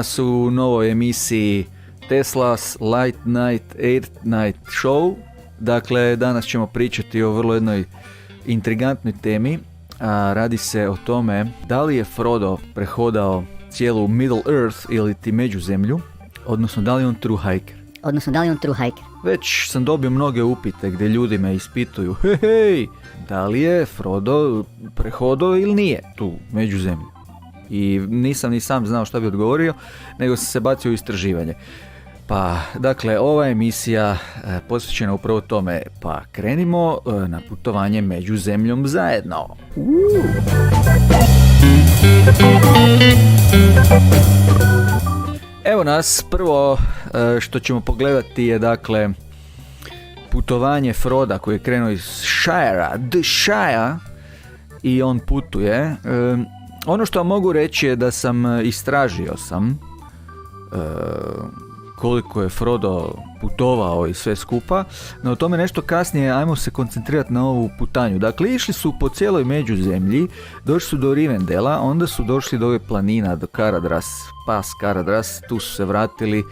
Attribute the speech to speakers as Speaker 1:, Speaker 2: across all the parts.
Speaker 1: nas u novoj emisiji Tesla's Light Night, Air Night Show. Dakle, danas ćemo pričati o vrlo jednoj intrigantnoj temi. Radi se o tome da li je Frodo prehodao cijelu Middle Earth ili ti Međuzemlju, odnosno da li je on true hiker. Već sam dobio mnoge upite gdje ljudi me ispituju, hej, da li je Frodo prehodao ili nije tu Međuzemlju. I nisam ni sam znao šta bi odgovorio, nego sam se bacio u istraživanje. Pa, dakle, ova emisija posvećena upravo tome, pa krenimo na putovanje među zemljom zajedno. Evo nas, prvo što ćemo pogledati je, dakle, putovanje Froda koji je krenuo iz Shire, The Shire, i on putuje. Ono što vam mogu reći je da sam istražio koliko je Frodo putovao i sve skupa, no o tome nešto kasnije. Ajmo se koncentrirati na ovu putanju. Dakle, išli su po cijeloj Međuzemlji, došli su do Rivendela, onda su došli do ove planina, do Karadras, pas Karadras, tu su se vratili,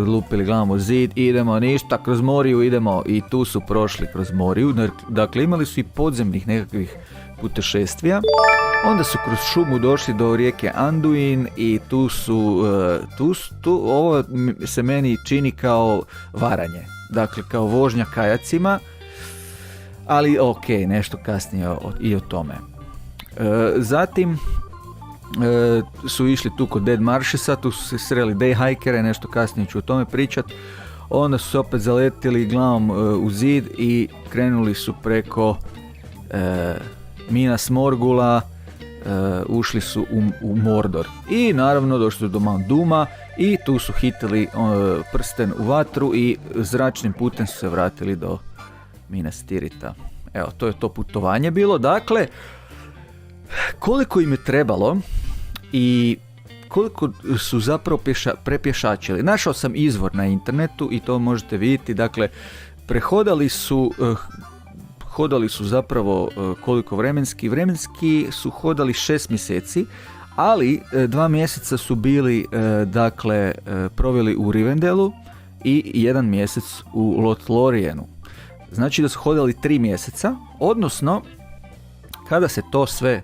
Speaker 1: lupili glavom u zid, idemo ništa, kroz Moriju idemo, i tu su prošli kroz Moriju. Dakle, imali su i podzemnih nekakvih putešestvija. Onda su kroz šumu došli do rijeke Anduin i tu ovo se meni čini kao varanje, dakle kao vožnja kajacima, ali ok, nešto kasnije i o tome. Zatim su išli tu kod Dead Marshesa, tu su se sreli day hikere, nešto kasnije ću o tome pričat. Onda su se opet zaletili glavom u zid i krenuli su preko Minas Morgula, ušli su u Mordor i naravno došli su do Mount Dooma i tu su hitili prsten u vatru i zračnim putem su se vratili do Minas Tirita. Evo, to je to putovanje bilo. Dakle, koliko im je trebalo i koliko su zapravo prepješačili. Našao sam izvor na internetu i to možete vidjeti. Dakle, hodali su zapravo koliko vremenski su hodali 6 mjeseci, ali 2 mjeseca su bili, dakle, proveli u Rivendelu i 1 mjesec u Lothlorienu. Znači da su hodali 3 mjeseca, odnosno kada se to sve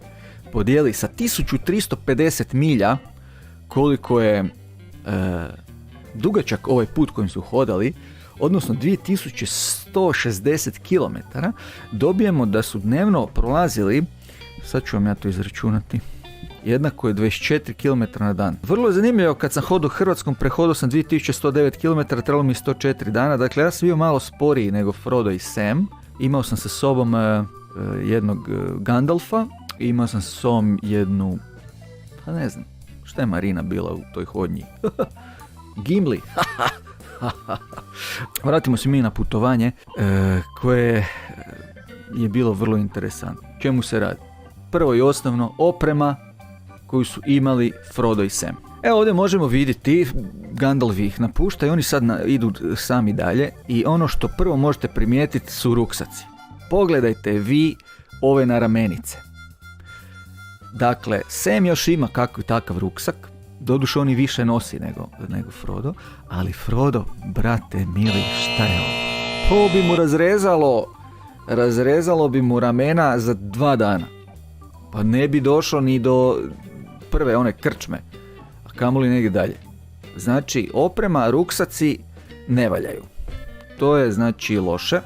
Speaker 1: podijeli sa 1350 milja, koliko je dugačak ovaj put kojim su hodali, odnosno 2160 km, dobijemo da su dnevno prolazili, sad ću vam ja to izračunati, jednako je 24 km na dan. Vrlo je zanimljivo, kad sam hodao Hrvatskom, prehodao sam 2109 km, trebalo mi 104 dana, dakle ja sam bio malo sporiji nego Frodo i Sam. Imao sam sa sobom jednog Gandalfa, imao sam sa sobom jednu, pa ne znam, šta je Marina bila u toj hodnji? Gimli. Vratimo se mi na putovanje koje je bilo vrlo interesantno. Čemu se radi? Prvo i osnovno, oprema koju su imali Frodo i Sam. Evo ovdje možemo vidjeti, Gandalf ih napušta i oni sad idu sami dalje, i ono što prvo možete primijetiti su ruksaci. Pogledajte vi ove naramenice. Dakle, Sam još ima kakvi takav ruksak, doduše on i više nosi nego Frodo, ali Frodo, brate mili, šta je ovo? To bi mu razrezalo bi mu ramena za 2 dana. Pa ne bi došlo ni do prve one krčme, a kamoli negdje dalje. Znači, oprema, ruksaci ne valjaju. To je znači loše.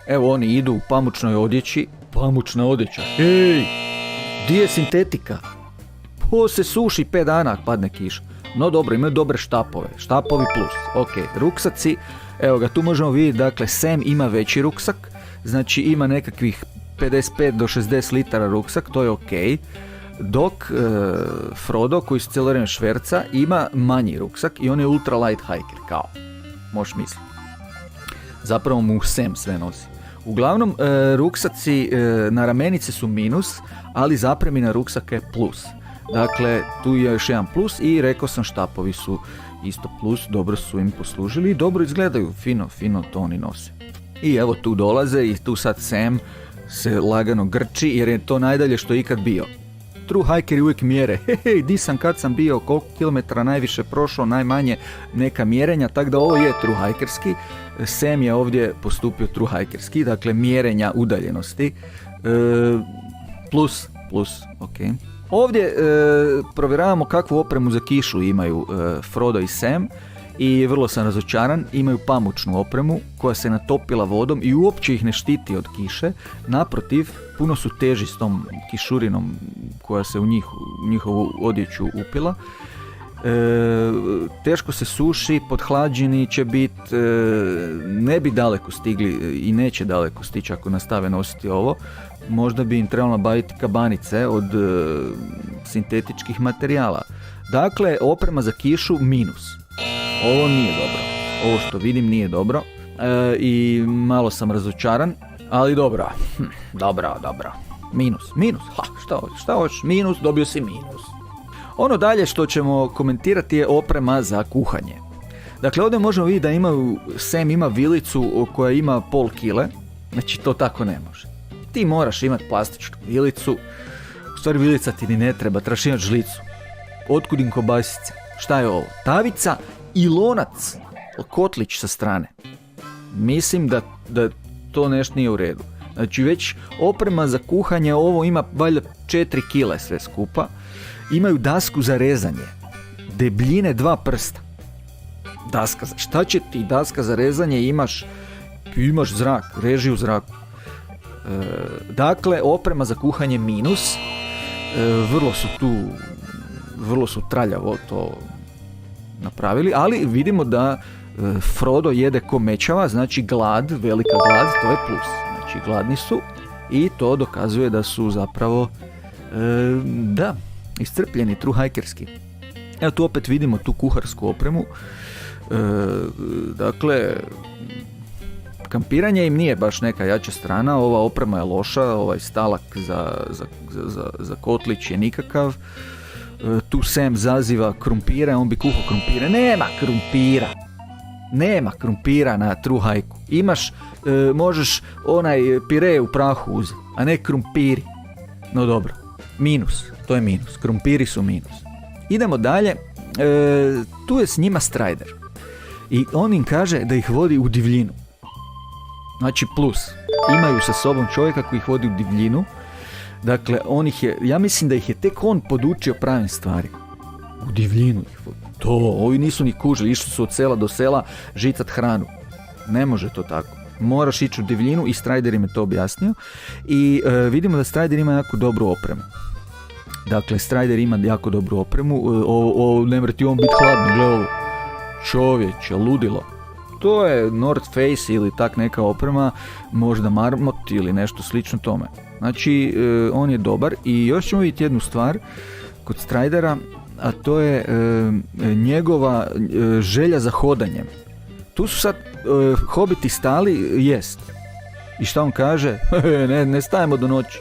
Speaker 1: Evo oni idu u pamučnoj odjeći. Pamučna odjeća. Ej, di je sintetika? Po se suši 5 dana, padne kiša. No dobro, imaju dobre štapove. Štapovi plus. Ok, ruksaci. Evo ga, tu možemo vidjeti, dakle, Sam ima veći ruksak. Znači ima nekakvih 55 do 60 litara ruksak, to je ok. Dok Frodo, koji se cijelo vrijeme šverca, ima manji ruksak i on je ultra light hiker, kao. Možeš misliti. Zapravo mu Sam sve nosi. Uglavnom, ruksaci na ramenice su minus, ali zapremi na ruksake je plus. Dakle, tu je još jedan plus i rekao sam, štapovi su isto plus, dobro su im poslužili i dobro izgledaju, fino to oni nose. I evo tu dolaze i tu sad Sam se lagano grči jer je to najdalje što je ikad bio. true hikeri uvijek mjere. Hej, di sam, kad sam bio, koliko kilometara najviše prošao, najmanje, neka mjerenja, tako da ovo je true hikerski. Sam je ovdje postupio true hikerski, dakle mjerenja udaljenosti. Plus, ok. Ovdje provjeravamo kakvu opremu za kišu imaju Frodo i Sam i vrlo sam razočaran, imaju pamučnu opremu koja se natopila vodom i uopće ih ne štiti od kiše, naprotiv, puno su teži s tom kišurinom koja se u njihovu odjeću upila. Teško se suši, podhlađeni će biti, ne bi daleko stigli i neće daleko stići ako nastave nositi ovo. Možda bi im trebalo nabaviti kabanice od sintetičkih materijala. Dakle, oprema za kišu minus. Ovo nije dobro. Ovo što vidim nije dobro. I malo sam razočaran, ali dobro. Dobro. Minus. Ha, šta hoćeš? Minus, dobio si minus. Ono dalje što ćemo komentirati je oprema za kuhanje. Dakle, ovdje možemo vidjeti da Sam ima vilicu koja ima pol kile. Znači, to tako ne može. Ti moraš imati plastičnu vilicu. U stvari, vilica ti ni ne treba, trebaš imati žlicu. Otkud im kobasice? Šta je ovo? Tavica i lonac. Kotlić sa strane. Mislim da to nešto nije u redu. Znači, već oprema za kuhanje, ovo ima valjda 4 kile sve skupa. Imaju dasku za rezanje. Debljine 2 prsta. Šta će ti daska za rezanje? Imaš zrak, reži u zraku. Dakle, oprema za kuhanje minus. Vrlo su traljavo to napravili, ali vidimo da Frodo jede ko mećava, znači velika glad, to je plus. Znači, gladni su i to dokazuje da su zapravo iscrpljeni, true hikerski. Evo tu opet vidimo tu kuharsku opremu. Dakle, kampiranje im nije baš neka jača strana, ova oprema je loša, ovaj stalak za kotlić je nikakav. Tu Sam zaziva krumpire, on bi kuhao krumpire. Nema krumpira na true hike-u. Možeš onaj pire u prahu uzeti, a ne krumpiri. No dobro, to je minus, krumpiri su minus. Idemo dalje, tu je s njima Strider. I on im kaže da ih vodi u divljinu. Znači plus, imaju sa sobom čovjeka koji ih vodi u divljinu. Dakle, ja mislim da ih je tek on podučio pravim stvarima. U divljinu ih vodi. Ovi nisu ni kužili, išli su od sela do sela žicat hranu. Ne može to tako. Moraš ići u divljinu i Strider im je to objasnio. I vidimo da Strider ima jako dobru opremu. Dakle, Strider ima jako dobru opremu. Ne mre ti on biti hladno, gle ovo. Čovječe, ludilo. To je North Face ili tak neka oprema, možda Marmot ili nešto slično tome. Znači, on je dobar i još ćemo vidjeti jednu stvar kod Stridera, a to je njegova želja za hodanjem. Tu su sad hobiti stali, jest. I šta on kaže? ne stajemo do noći.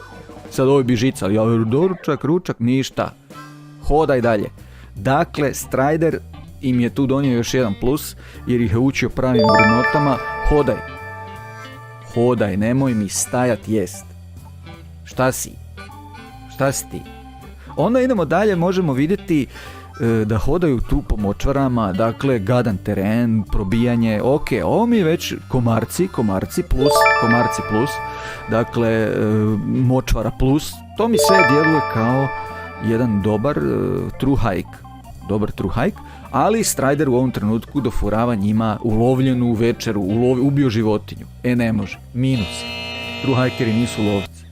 Speaker 1: Sad ovi bi žicali, ručak, ništa. Hodaj dalje. Dakle, Strider im je tu donio još jedan plus, jer ih je učio pravim vrednotama. Hodaj, nemoj mi stajat jest. Šta si ti? Onda idemo dalje, možemo vidjeti da hodaju tu po močvarama, dakle gadan teren, probijanje, ok, ovo mi je već komarci plus, dakle močvara plus, to mi sve djeluje kao jedan dobar true hike, ali Strider u ovom trenutku dofurava njima ulovljenu večeru, ubio životinju, ne može, minus, true hikeri nisu lovci.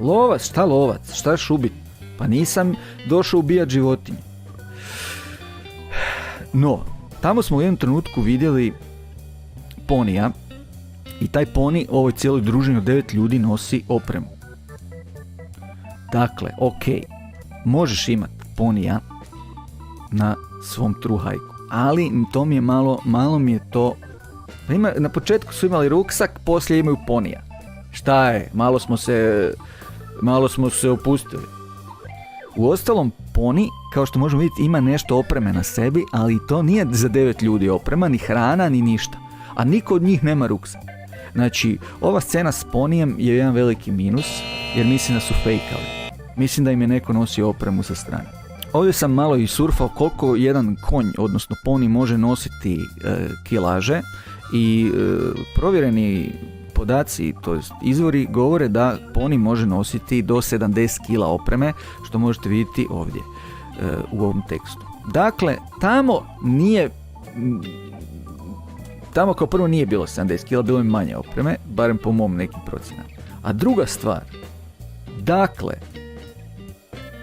Speaker 1: Lovac, šta šubit? Pa nisam došao ubijat životinju. No, tamo smo u jednom trenutku vidjeli ponija i taj poni ovoj cijeloj družini od 9 ljudi nosi opremu. Dakle, ok, možeš imati ponija na svom true hike-u, ali to mi je malo mi je to... Na početku su imali ruksak, poslije imaju ponija. Šta je? Malo smo se opustili. Uostalom, poni, kao što možemo vidjeti, ima nešto opreme na sebi, ali to nije za 9 ljudi oprema, ni hrana, ni ništa. A niko od njih nema ruksak. Znači, ova scena s ponijem je jedan veliki minus, jer mislim da su fejkali. Mislim da im je neko nosio opremu sa strane. Ovdje sam malo i surfao koliko jedan konj, odnosno poni, može nositi kilaže i provjereni podaci, to jest izvori, govore da poni može nositi do 70 kila opreme, što možete vidjeti ovdje u ovom tekstu. Dakle, tamo kao prvo nije bilo 70 kila, bilo je manje opreme, barem po mom nekim procjenama. A druga stvar, dakle,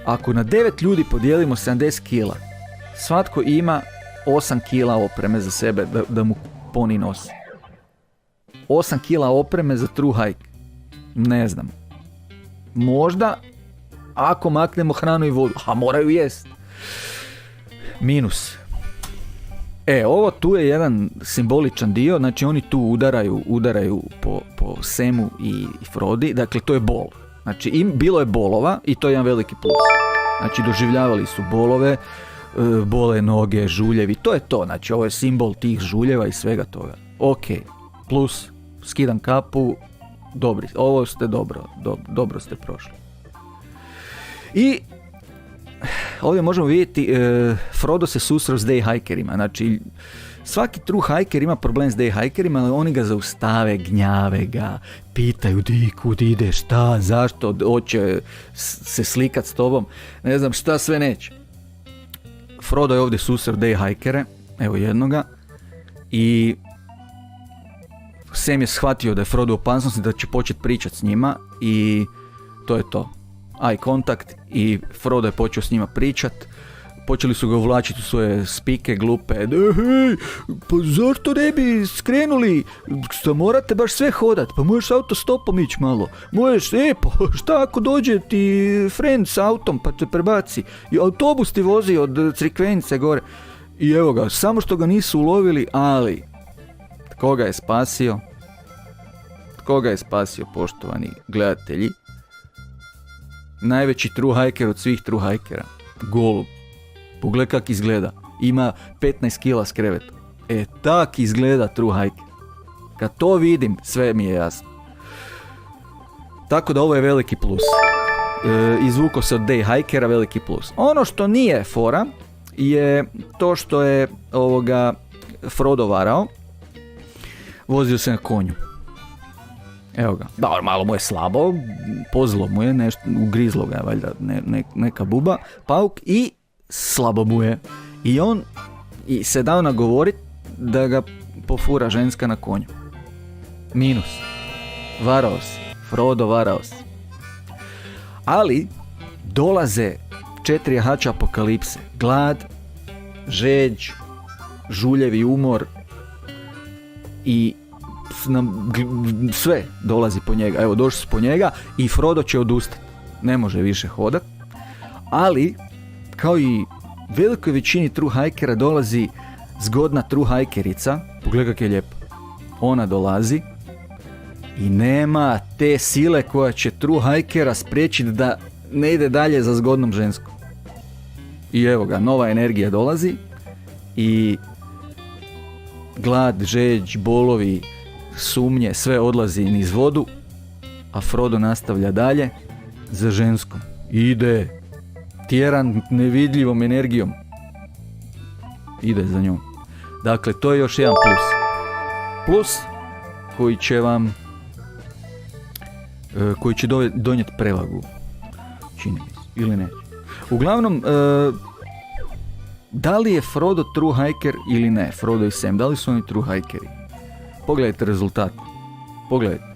Speaker 1: ako na 9 ljudi podijelimo 70 kila, svatko ima 8 kila opreme za sebe da mu poni nosi. 8 kila opreme za true hike. Ne znam. Možda ako maknemo hranu i vodu, a moraju jest. Minus. Ovo tu je jedan simboličan dio, znači oni tu udaraju po Samu i Frodi, dakle to je bol. Znači bilo je bolova i to je jedan veliki plus. Znači doživljavali su bolove, bole noge, žuljevi, to je to, znači ovo je simbol tih žuljeva i svega toga. Ok, plus, skidam kapu, dobri, ovo ste dobro ste prošli. I ovdje možemo vidjeti, Frodo se susreo s day hikerima, znači svaki true hiker ima problem s day hikerima, ali oni ga zaustave, gnjave ga, pitaju di, kud ide, šta, zašto, hoće se slikat s tobom, ne znam šta sve neće. Frodo je ovdje susreo day hikere, evo jednoga, i Sam je shvatio da je Frodo u opasnosti, da će početi pričati s njima i to je to. Eye contact i Frodo je počeo s njima pričat. Počeli su ga uvlačiti u svoje spike glupe. Hej, pa zašto ne bi skrenuli? Šta morate baš sve hodat? Pa možeš autostopom ići malo. Možeš, pa šta ako dođe ti friend s autom pa te prebaci? I autobus ti vozi od Crikvenice gore. I evo ga, samo što ga nisu ulovili, ali tko ga je spasio? Tko ga je spasio, poštovani gledatelji? Najveći true hiker od svih true hikera. Golub. Pogledaj kak izgleda. Ima 15 kila s krevetom. Tak izgleda true hiker. Kad to vidim, sve mi je jasno. Tako da ovo je veliki plus. Izvuko se od day hikera, veliki plus. Ono što nije fora je to što je Frodo varao. Vozio se na konju. Evo ga. Da, malo mu je slabo, pozlo mu je, nešto, ugrizlo ga je valjda neka buba, pauk, i slabo mu je. I on se dao nagovorit da ga pofura ženska na konju. Minus. Varao si. Frodo, varao si. Ali dolaze 4 jahača apokalipse. Glad, žeđ, žuljevi umor i sve dolazi po njega. Evo, došli su po njega i Frodo će odustati. Ne može više hodat. Ali, kao i velikoj većini true hikera, dolazi zgodna true hikerica. Pogledaj kak je lijepo. Ona dolazi i nema te sile koja će true hikera spriječiti da ne ide dalje za zgodnom ženskom. I evo ga, nova energija dolazi i glad, žeđ, bolovi, sumnje, sve odlazi niz vodu, a Frodo nastavlja dalje za ženskom. Ide, tjeran nevidljivom energijom. Ide za njom. Dakle, to je još jedan plus. Plus koji će donijeti prevagu. Čini mi se, ili ne. Uglavnom, da li je Frodo true hiker ili ne? Frodo i Sam, da li su oni true hikeri? Pogledajte rezultat. Pogledajte.